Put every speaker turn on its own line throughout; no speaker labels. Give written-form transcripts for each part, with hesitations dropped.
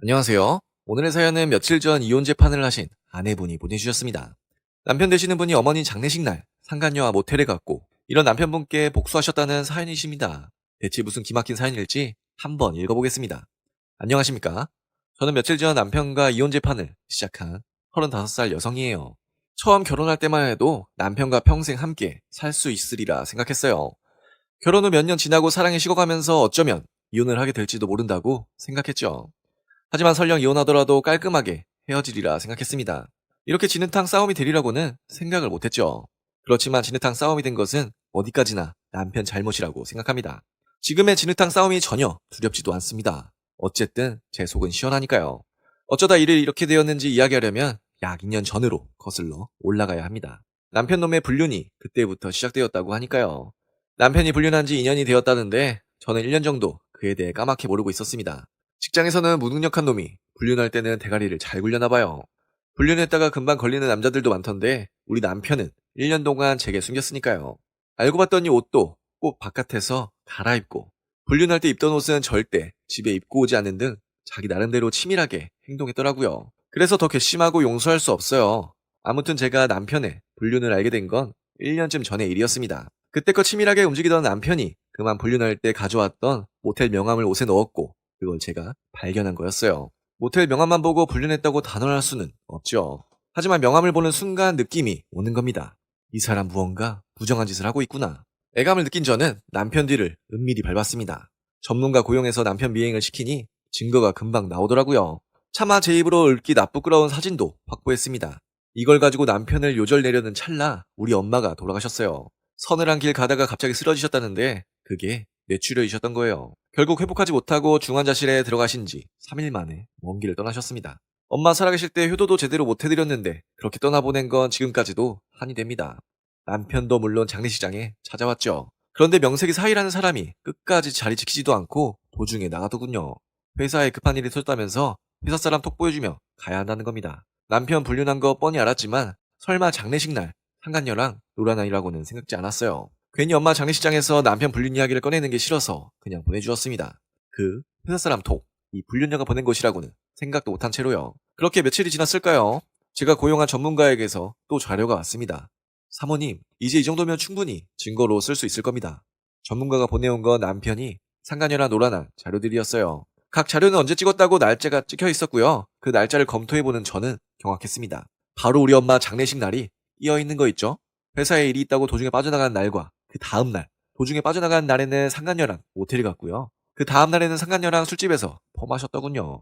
안녕하세요. 오늘의 사연은 며칠 전 이혼 재판을 하신 아내분이 보내주셨습니다. 남편 되시는 분이 어머니 장례식 날 상간녀와 모텔에 갔고 이런 남편분께 복수하셨다는 사연이십니다. 대체 무슨 기막힌 사연일지 한번 읽어보겠습니다. 안녕하십니까? 저는 며칠 전 남편과 이혼 재판을 시작한 35살 여성이에요. 처음 결혼할 때만 해도 남편과 평생 함께 살 수 있으리라 생각했어요. 결혼 후 몇 년 지나고 사랑이 식어가면서 어쩌면 이혼을 하게 될지도 모른다고 생각했죠. 하지만 설령 이혼하더라도 깔끔하게 헤어지리라 생각했습니다. 이렇게 진흙탕 싸움이 되리라고는 생각을 못했죠. 그렇지만 진흙탕 싸움이 된 것은 어디까지나 남편 잘못이라고 생각합니다. 지금의 진흙탕 싸움이 전혀 두렵지도 않습니다. 어쨌든 제 속은 시원하니까요. 어쩌다 일이 이렇게 되었는지 이야기하려면 약 2년 전으로 거슬러 올라가야 합니다. 남편 놈의 불륜이 그때부터 시작되었다고 하니까요. 남편이 불륜한 지 2년이 되었다는데 저는 1년 정도 그에 대해 까맣게 모르고 있었습니다. 직장에서는 무능력한 놈이 불륜할 때는 대가리를 잘 굴려나 봐요. 불륜했다가 금방 걸리는 남자들도 많던데 우리 남편은 1년 동안 제게 숨겼으니까요. 알고 봤더니 옷도 꼭 바깥에서 갈아입고 불륜할 때 입던 옷은 절대 집에 입고 오지 않는 등 자기 나름대로 치밀하게 행동했더라고요. 그래서 더 괘씸하고 용서할 수 없어요. 아무튼 제가 남편의 불륜을 알게 된 건 1년쯤 전의 일이었습니다. 그때껏 치밀하게 움직이던 남편이 그만 불륜할 때 가져왔던 모텔 명함을 옷에 넣었고 그걸 제가 발견한 거였어요. 모텔 명함만 보고 불륜했다고 단언할 수는 없죠. 하지만 명함을 보는 순간 느낌이 오는 겁니다. 이 사람 무언가 부정한 짓을 하고 있구나. 애감을 느낀 저는 남편 뒤를 은밀히 밟았습니다. 전문가 고용해서 남편 미행을 시키니 증거가 금방 나오더라고요. 차마 제 입으로 읊기 나쁘끄러운 사진도 확보했습니다. 이걸 가지고 남편을 요절내려는 찰나 우리 엄마가 돌아가셨어요. 서늘한 길 가다가 갑자기 쓰러지셨다는데 그게 뇌출혈이셨던 거예요. 결국 회복하지 못하고 중환자실에 들어가신 지 3일 만에 먼 길을 떠나셨습니다. 엄마 살아계실 때 효도도 제대로 못 해드렸는데 그렇게 떠나보낸 건 지금까지도 한이 됩니다. 남편도 물론 장례식장에 찾아왔죠. 그런데 명색이 사이라는 사람이 끝까지 자리 지키지도 않고 도중에 나가더군요. 회사에 급한 일이 터졌다면서 회사 사람 톡 보여주며 가야 한다는 겁니다. 남편 불륜한 거 뻔히 알았지만 설마 장례식 날 상간녀랑 놀아나이라고는 생각지 않았어요. 괜히 엄마 장례식장에서 남편 불륜 이야기를 꺼내는 게 싫어서 그냥 보내주었습니다. 그 회사 사람 톡, 이 불륜녀가 보낸 것이라고는 생각도 못한 채로요. 그렇게 며칠이 지났을까요? 제가 고용한 전문가에게서 또 자료가 왔습니다. 사모님, 이제 이 정도면 충분히 증거로 쓸 수 있을 겁니다. 전문가가 보내온 건 남편이 상간녀랑 놀아난 자료들이었어요. 각 자료는 언제 찍었다고 날짜가 찍혀 있었고요. 그 날짜를 검토해보는 저는 경악했습니다. 바로 우리 엄마 장례식 날이 끼어 있는 거 있죠? 회사에 일이 있다고 도중에 빠져나간 날과 그 다음날, 도중에 빠져나간 날에는 상간녀랑 모텔을 갔고요. 그 다음날에는 상간녀랑 술집에서 범하셨더군요.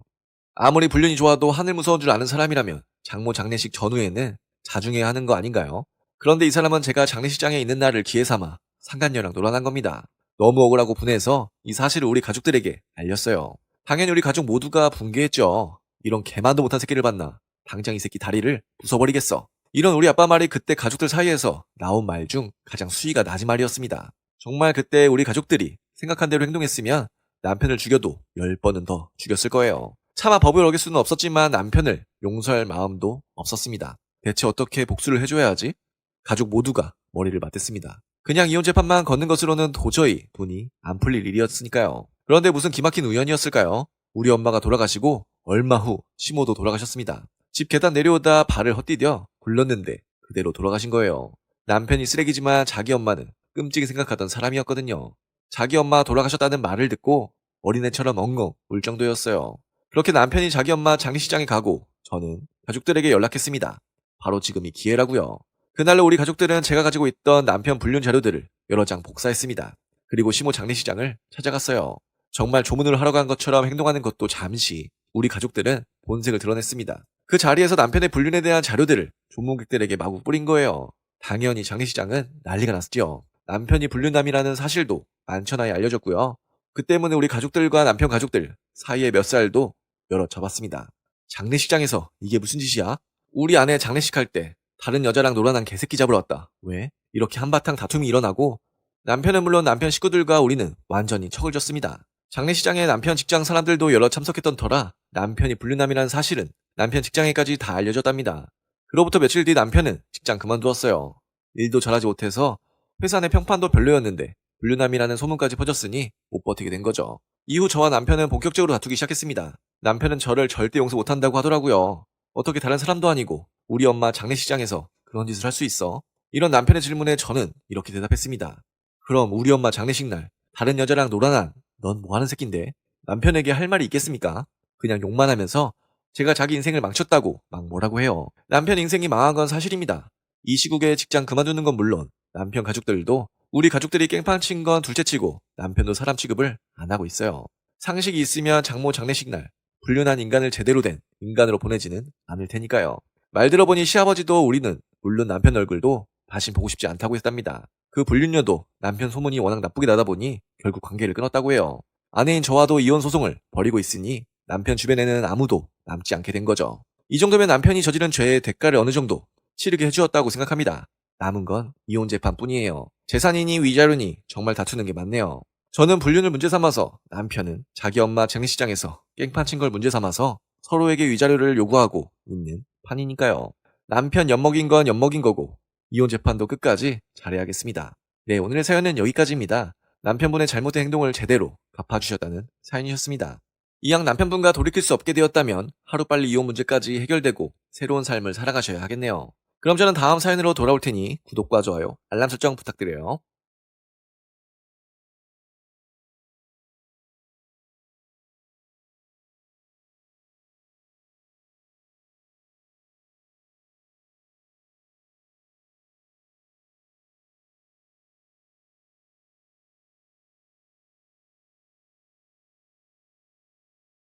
아무리 불륜이 좋아도 하늘 무서운 줄 아는 사람이라면 장모 장례식 전후에는 자중해야 하는 거 아닌가요? 그런데 이 사람은 제가 장례식장에 있는 날을 기회 삼아 상간녀랑 놀아난 겁니다. 너무 억울하고 분해서 이 사실을 우리 가족들에게 알렸어요. 당연히 우리 가족 모두가 붕괴했죠. 이런 개만도 못한 새끼를 봤나. 당장 이 새끼 다리를 부숴버리겠어. 이런 우리 아빠 말이 그때 가족들 사이에서 나온 말 중 가장 수위가 낮은 말이었습니다. 정말 그때 우리 가족들이 생각한 대로 행동했으면 남편을 죽여도 10번은 더 죽였을 거예요. 차마 법을 어길 수는 없었지만 남편을 용서할 마음도 없었습니다. 대체 어떻게 복수를 해줘야 하지? 가족 모두가 머리를 맞댔습니다. 그냥 이혼 재판만 걷는 것으로는 도저히 돈이 안 풀릴 일이었으니까요. 그런데 무슨 기막힌 우연이었을까요? 우리 엄마가 돌아가시고 얼마 후 시모도 돌아가셨습니다. 집 계단 내려오다 발을 헛디뎌 굴렀는데 그대로 돌아가신 거예요. 남편이 쓰레기지만 자기 엄마는 끔찍이 생각하던 사람이었거든요. 자기 엄마 돌아가셨다는 말을 듣고 어린애처럼 엉엉 울 정도였어요. 그렇게 남편이 자기 엄마 장례식장에 가고 저는 가족들에게 연락했습니다. 바로 지금이 기회라고요. 그날로 우리 가족들은 제가 가지고 있던 남편 불륜 자료들을 여러 장 복사했습니다. 그리고 시모 장례식장을 찾아갔어요. 정말 조문을 하러 간 것처럼 행동하는 것도 잠시 우리 가족들은 본색을 드러냈습니다. 그 자리에서 남편의 불륜에 대한 자료들을 조문객들에게 마구 뿌린 거예요. 당연히 장례식장은 난리가 났죠. 남편이 불륜남이라는 사실도 만천하에 알려졌고요. 그 때문에 우리 가족들과 남편 가족들 사이의 멱살도 여러 잡았습니다. 장례식장에서 이게 무슨 짓이야? 우리 아내 장례식할 때 다른 여자랑 놀아난 개새끼 잡으러 왔다. 왜? 이렇게 한바탕 다툼이 일어나고 남편은 물론 남편 식구들과 우리는 완전히 척을 졌습니다. 장례식장에 남편 직장 사람들도 여러 참석했던 터라 남편이 불륜남이라는 사실은 남편 직장에까지 다 알려졌답니다. 그로부터 며칠 뒤 남편은 직장 그만두었어요. 일도 잘하지 못해서 회사 내 평판도 별로였는데 불륜남이라는 소문까지 퍼졌으니 못 버티게 된 거죠. 이후 저와 남편은 본격적으로 다투기 시작했습니다. 남편은 저를 절대 용서 못한다고 하더라고요. 어떻게 다른 사람도 아니고 우리 엄마 장례식장에서 그런 짓을 할 수 있어? 이런 남편의 질문에 저는 이렇게 대답했습니다. 그럼 우리 엄마 장례식 날 다른 여자랑 놀아난 넌 뭐하는 새끼인데? 남편에게 할 말이 있겠습니까? 그냥 욕만 하면서 제가 자기 인생을 망쳤다고 막 뭐라고 해요. 남편 인생이 망한 건 사실입니다. 이 시국에 직장 그만두는 건 물론 남편 가족들도 우리 가족들이 깽판 친 건 둘째치고 남편도 사람 취급을 안 하고 있어요. 상식이 있으면 장모 장례식 날 불륜한 인간을 제대로 된 인간으로 보내지는 않을 테니까요. 말 들어보니 시아버지도 우리는 물론 남편 얼굴도 다신 보고 싶지 않다고 했답니다. 그 불륜녀도 남편 소문이 워낙 나쁘게 나다 보니 결국 관계를 끊었다고 해요. 아내인 저와도 이혼 소송을 벌이고 있으니 남편 주변에는 아무도 남지 않게 된 거죠. 이 정도면 남편이 저지른 죄의 대가를 어느 정도 치르게 해주었다고 생각합니다. 남은 건 이혼 재판뿐이에요. 재산이니 위자료니 정말 다투는 게 많네요. 저는 불륜을 문제 삼아서 남편은 자기 엄마 장례식장에서 깽판 친 걸 문제 삼아서 서로에게 위자료를 요구하고 있는 판이니까요. 남편 엿먹인 건 엿먹인 거고 이혼 재판도 끝까지 잘해야겠습니다. 네, 오늘의 사연은 여기까지입니다. 남편분의 잘못된 행동을 제대로 갚아주셨다는 사연이셨습니다. 이왕 남편분과 돌이킬 수 없게 되었다면 하루빨리 이혼 문제까지 해결되고 새로운 삶을 살아가셔야 하겠네요. 그럼 저는 다음 사연으로 돌아올 테니 구독과 좋아요, 알람 설정 부탁드려요.